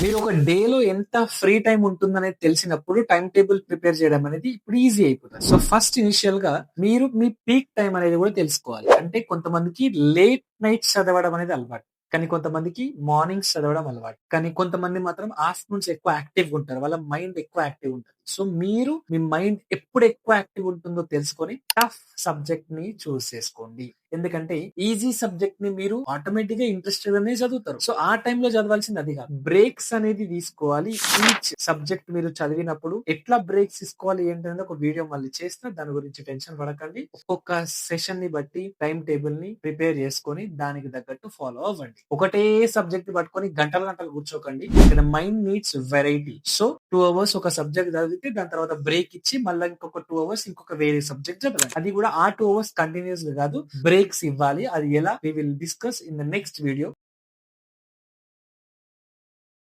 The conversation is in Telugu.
మీరు ఒక డేలో ఎంత ఫ్రీ టైమ్ ఉంటుందనేది తెలిసినప్పుడు టైమ్ టేబుల్ ప్రిపేర్ చేయడం అనేది ఇప్పుడు ఈజీ అయిపోతుంది. సో ఫస్ట్ ఇనిషియల్ గా మీరు మీ పీక్ టైం అనేది కూడా తెలుసుకోవాలి. అంటే కొంతమందికి లేట్ నైట్స్ చదవడం అనేది అలవాటు. కానీ కొంతమందికి మార్నింగ్స్ చదవడం అలవాటు. కానీ కొంతమంది మాత్రం ఆఫ్టర్‌నూన్స్ ఎక్కువ యాక్టివ్‌గా ఉంటారు. వాళ్ళ మైండ్ ఎక్కువ యాక్టివ్ ఉంటది. సో మీరు మీ మైండ్ ఎప్పుడు ఎక్కువ యాక్టివ్ ఉంటుందో తెలుసుకొని టఫ్ సబ్జెక్ట్ ని చూస్ చేసుకోండి. ఎందుకంటే ఈజీ సబ్జెక్ట్ ని మీరు ఆటోమేటిక్ గా ఇంట్రెస్టెడ్ గానే చదువుతారు. సో ఆ టైంలో చదవాల్సింది అది కాదు. బ్రేక్స్ అనేది తీసుకోవాలి. ఈచ్ సబ్జెక్ట్ మీరు చదివినప్పుడు ఎట్లా బ్రేక్స్ తీసుకోవాలి ఏంటనేది ఒక వీడియో మళ్ళీ చేస్తా. దాని గురించి టెన్షన్ పడకండి. ఒక్కొక్క సెషన్ ని బట్టి టైం టేబుల్ ని ప్రిపేర్ చేసుకొని దానికి తగ్గట్టు ఫాలో అవ్వండి. ఒకటే సబ్జెక్ట్ పట్టుకొని గంటలు గంటలు కూర్చోకండి. ఇక్కడ mind needs variety. So 2 hours ఒక సబ్జెక్ట్ చదివితే దాని తర్వాత బ్రేక్ ఇచ్చి మళ్ళీ ఇంకొక 2 అవర్స్ ఇంకొక వేరే సబ్జెక్ట్ చదవండి. అది కూడా ఆ 2 అవర్స్ కంటిన్యూస్ గా కాదు, బ్రేక్స్ ఇవ్వాలి. అది ఎలా we will discuss in the next video.